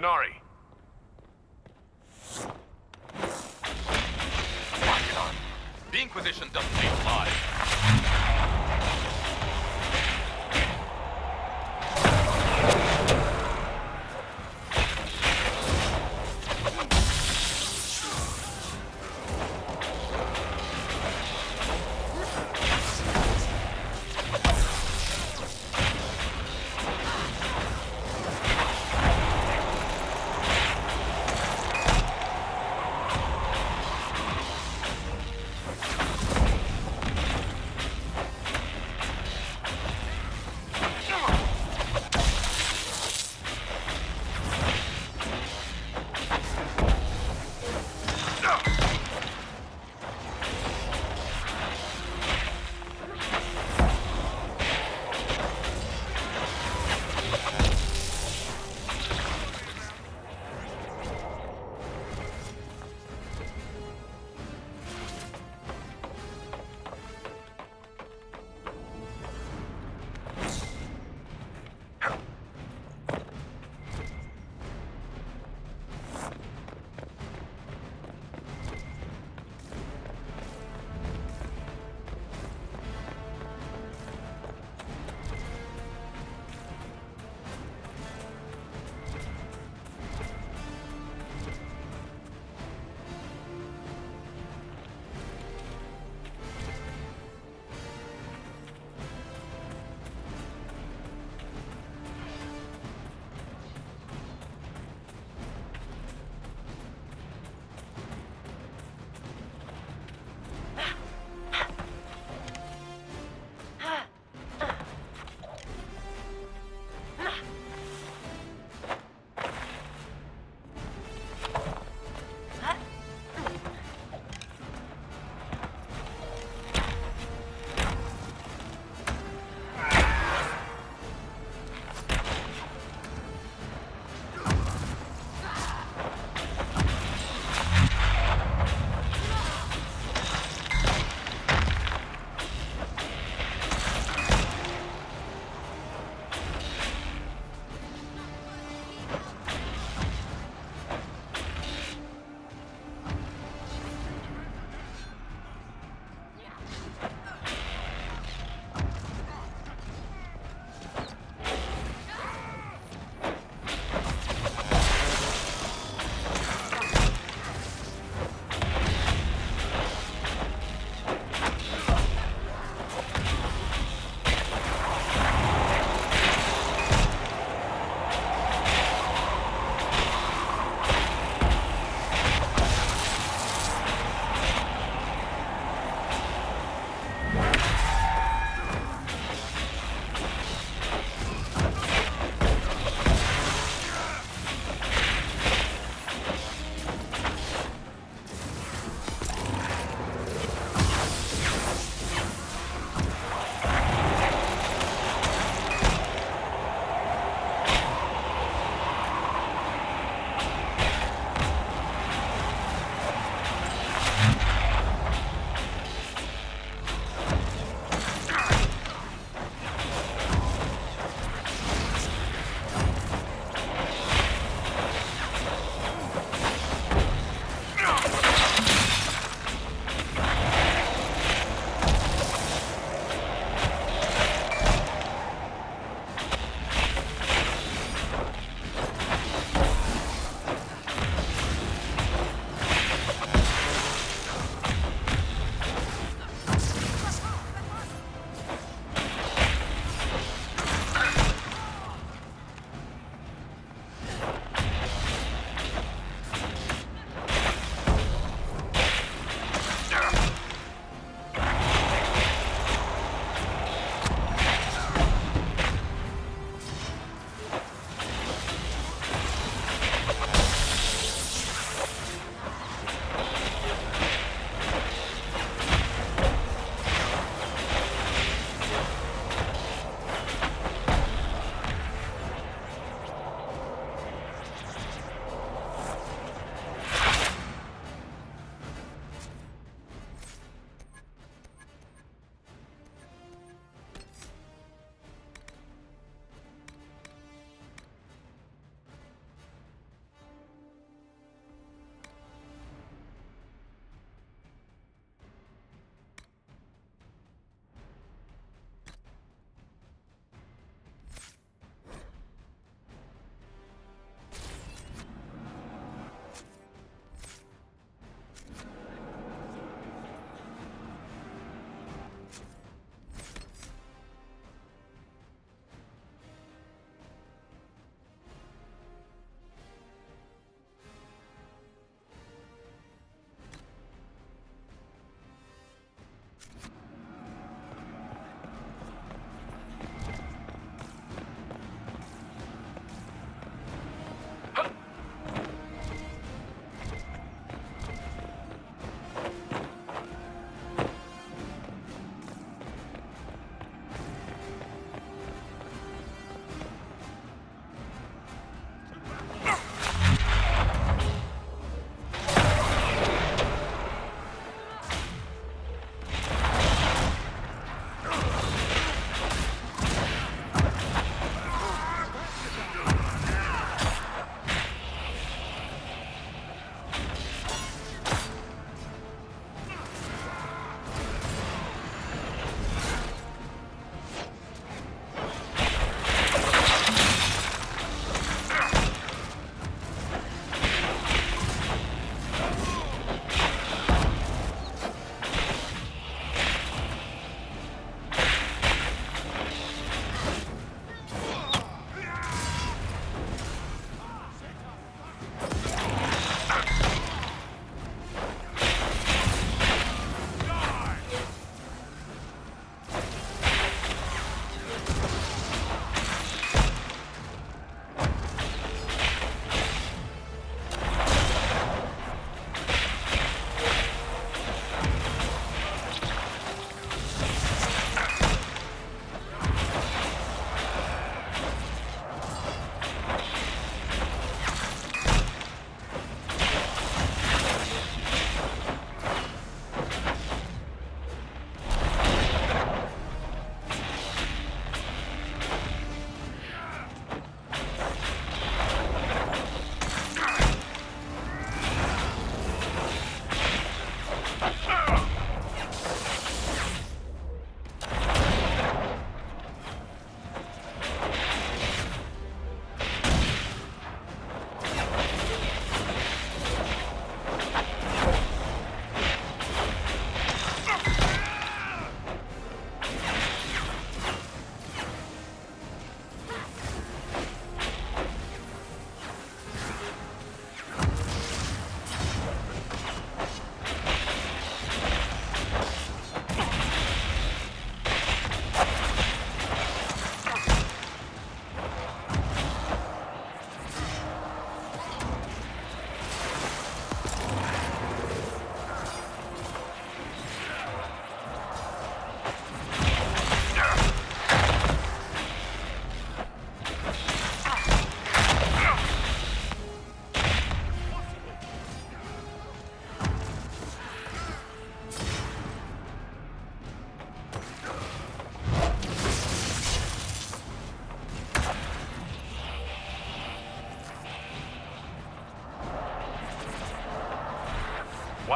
D: Canary.
S: The Inquisition doesn't need lies.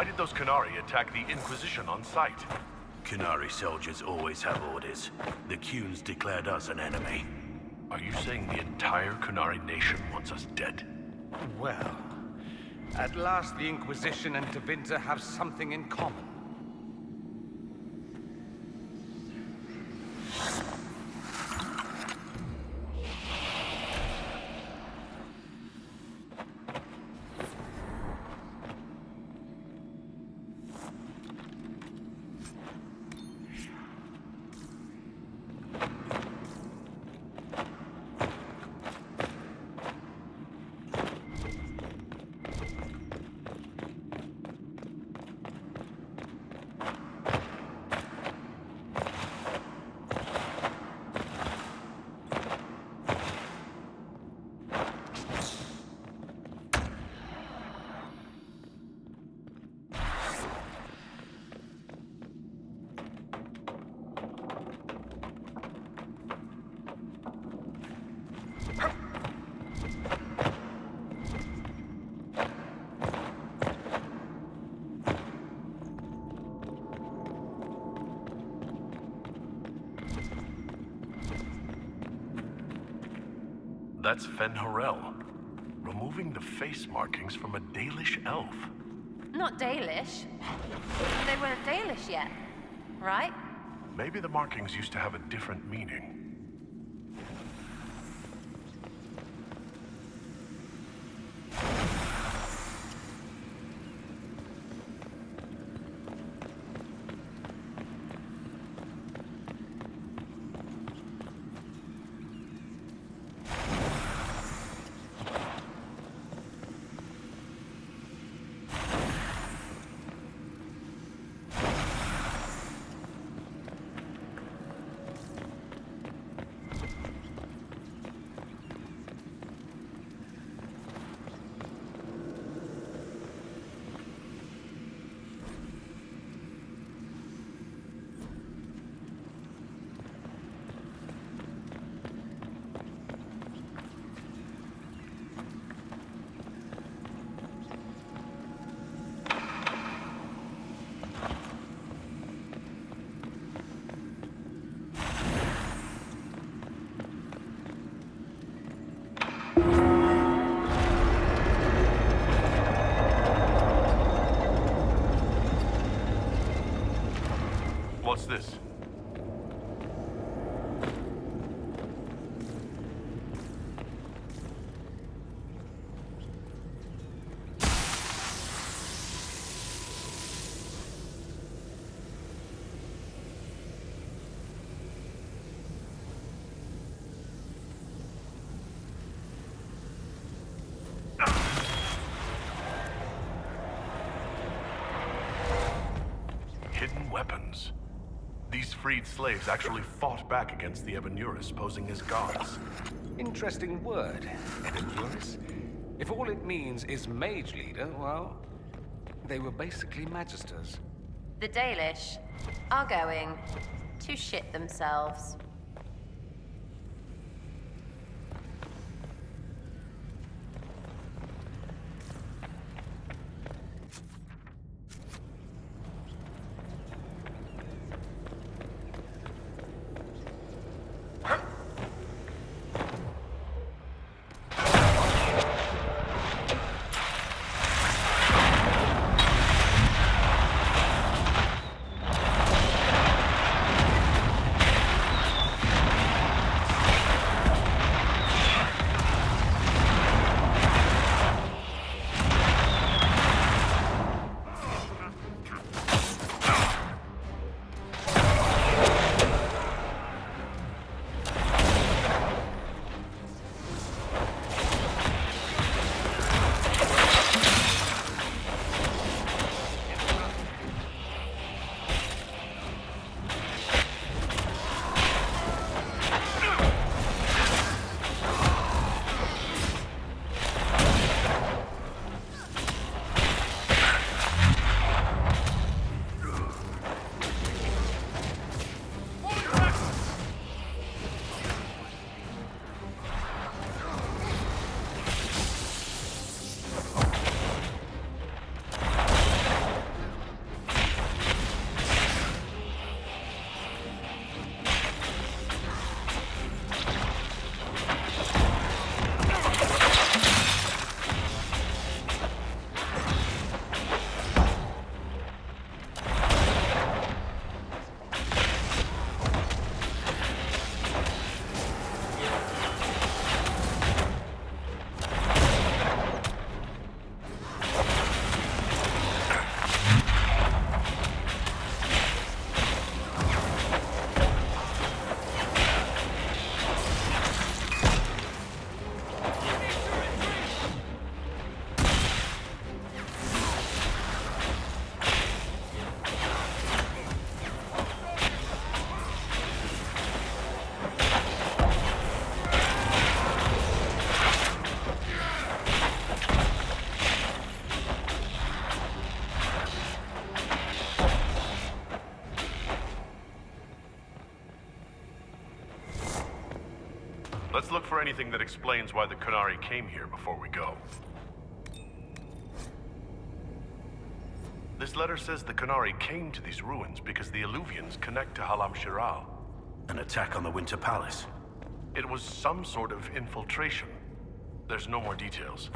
D: Why did those Qunari attack the Inquisition on sight?
G: Qunari soldiers always have orders. The Qunes declared us an enemy.
D: Are you saying the entire Qunari nation wants us dead?
O: Well, at last the Inquisition and Tevinter have something in common.
D: That's Fen Harel, removing the face markings from a Dalish elf.
M: Not Dalish. They weren't Dalish yet, right?
D: Maybe the markings used to have a different meaning. What's this? Hidden weapons. These freed slaves actually fought back against the Ebenuris, posing as gods.
O: Interesting word, Ebenuris. If all it means is mage leader, well, they were basically magisters.
M: The Dalish are going to shit themselves.
D: Let's look for anything that explains why the Qunari came here before we go. This letter says the Qunari came to these ruins because the Illuvians connect to Halam Shiral.
R: An attack on the Winter Palace.
D: It was some sort of infiltration. There's no more details.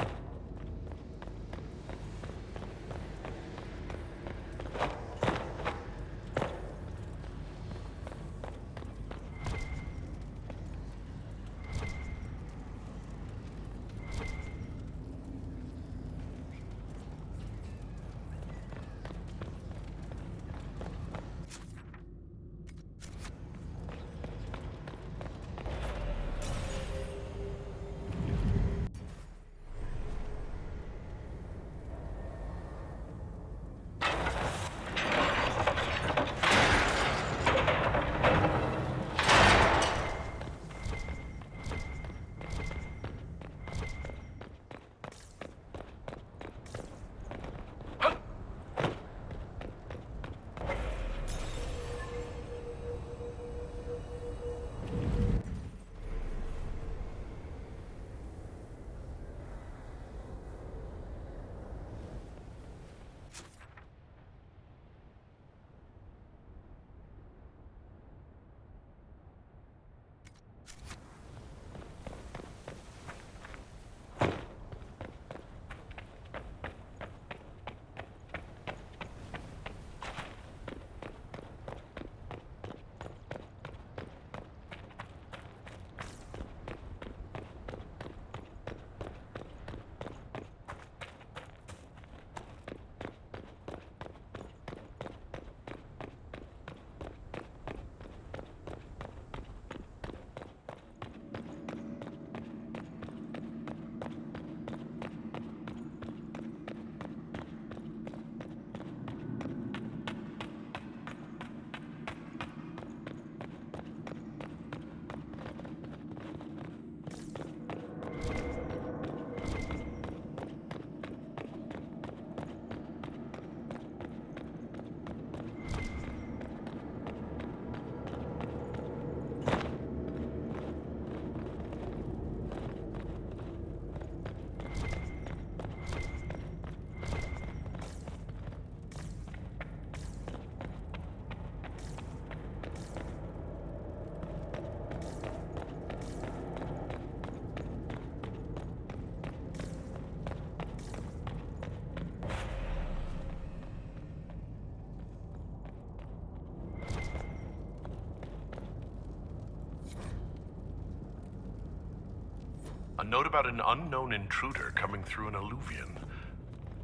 D: A note about an unknown intruder coming through an illuvian.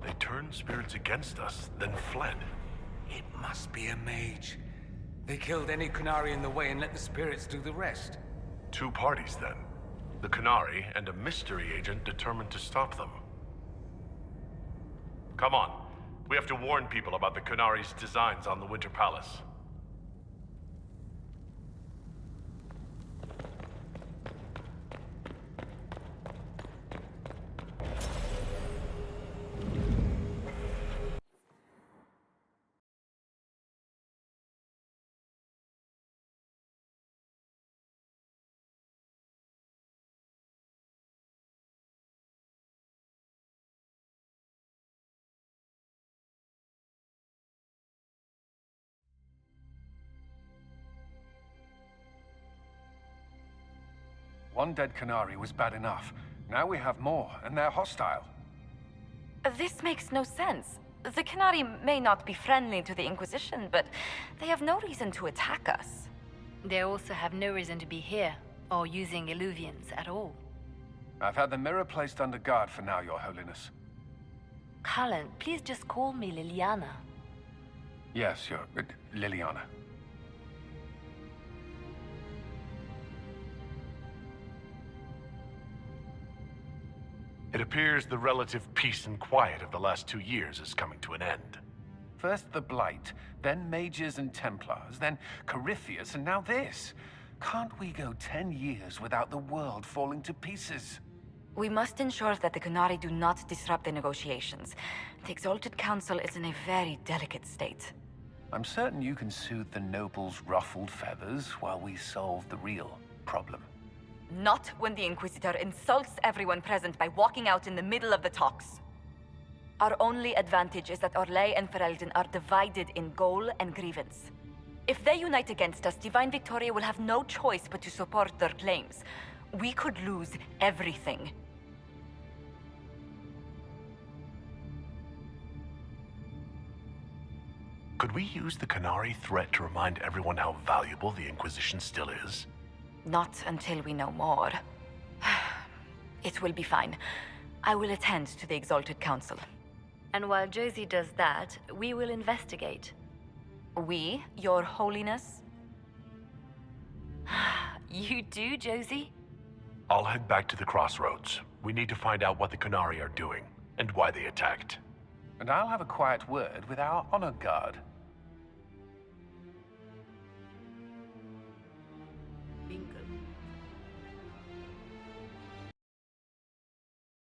D: They turned spirits against us, then fled.
O: It must be a mage. They killed any Qunari in the way and let the spirits do the rest.
D: Two parties, then. The Qunari and a mystery agent determined to stop them. Come on. We have to warn people about the Qunari's designs on the Winter Palace.
A: One dead Qunari was bad enough. Now we have more, and they're hostile.
B: This makes no sense. The Qunari may not be friendly to the Inquisition, but they have no reason to attack us.
N: They also have no reason to be here, or using Illuvians at all.
A: I've had the mirror placed under guard for now, Your Holiness.
N: Cullen, please just call me Leliana.
A: Yes, Leliana.
D: It appears the relative peace and quiet of the last 2 years is coming to an end.
A: First the Blight, then Mages and Templars, then Corypheus, and now this. Can't we go 10 years without the world falling to pieces?
B: We must ensure that the Qunari do not disrupt the negotiations. The Exalted Council is in a very delicate state.
A: I'm certain you can soothe the nobles' ruffled feathers while we solve the real problem.
B: Not when the Inquisitor insults everyone present by walking out in the middle of the talks. Our only advantage is that Orlais and Ferelden are divided in goal and grievance. If they unite against us, Divine Victoria will have no choice but to support their claims. We could lose everything.
D: Could we use the Qunari threat to remind everyone how valuable the Inquisition still is?
B: Not until we know more. It will be fine. I will attend to the Exalted Council.
N: And while Josie does that, we will investigate.
B: We, Your Holiness?
N: You do, Josie?
D: I'll head back to the crossroads. We need to find out what the Qunari are doing, and why they attacked.
A: And I'll have a quiet word with our honor guard.